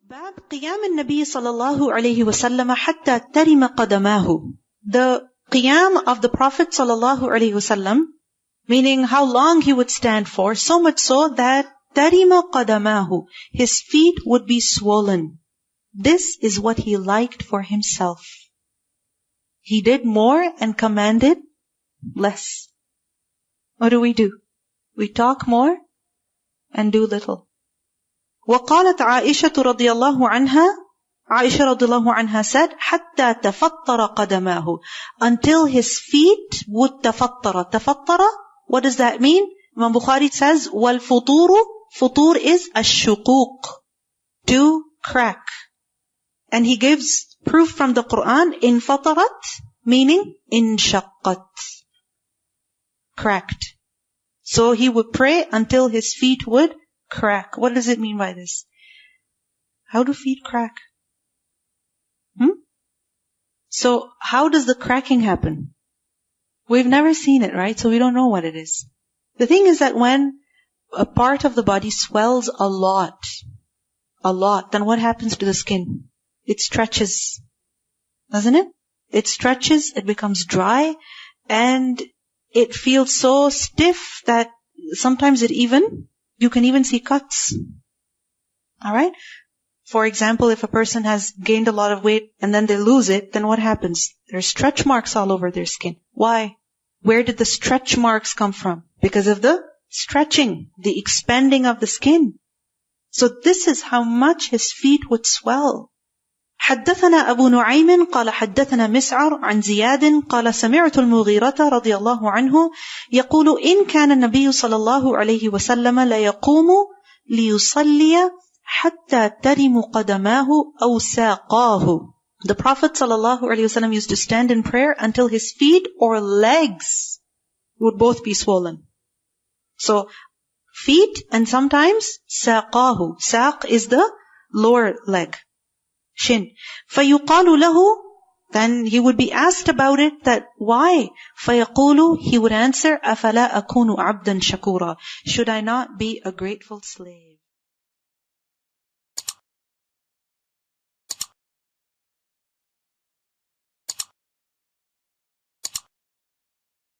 باب قيام النبي صلى الله عليه وسلم حتى ترم قدماه. The qiyam of the Prophet صلى الله عليه وسلم, meaning how long he would stand for, so much so that ترم قدماه, his feet would be swollen. This is what he liked for himself. He did more and commanded less. What do? We talk more and do little. وقالت عائشة رضي الله عنها, Aisha رضي الله عنها said, حتى تفطر قدماه, until his feet would تفطر. تفطر, what does that mean? Imam Bukhari says, والفطور, futur is الشقوق, to crack. And he gives proof from the Quran, انفطرت, meaning انشقت, cracked. So he would pray until his feet would crack. What does it mean by this? How do feet crack? So how does the cracking happen? We've never seen it, right? So we don't know what it is. The thing is that when a part of the body swells a lot, then what happens to the skin? It stretches, doesn't it? It stretches, it becomes dry, and it feels so stiff that sometimes you can even see cuts. Alright? For example, if a person has gained a lot of weight and then they lose it, then what happens? There's stretch marks all over their skin. Why? Where did the stretch marks come from? Because of the stretching, the expanding of the skin. So this is how much his feet would swell. حدثنا أبو نعيم قال حدثنا مسعر عن زياد قال سمعت المغيرة رضي الله عنه يقول إن كان النبي صلى الله عليه وسلم لا يقوم ليصلي حتى ترم قدماه أو ساقاه. The Prophet صلى الله عليه وسلم used to stand in prayer until his feet or legs would both be swollen. So feet and sometimes ساقاه. ساق is the lower leg. Shin. فَيُقَالُ لَهُ, then he would be asked about it, that why? فَيَقُولُ, he would answer, أَفَلَا أَكُونُ عَبْدًا شَكُورًا, should I not be a grateful slave?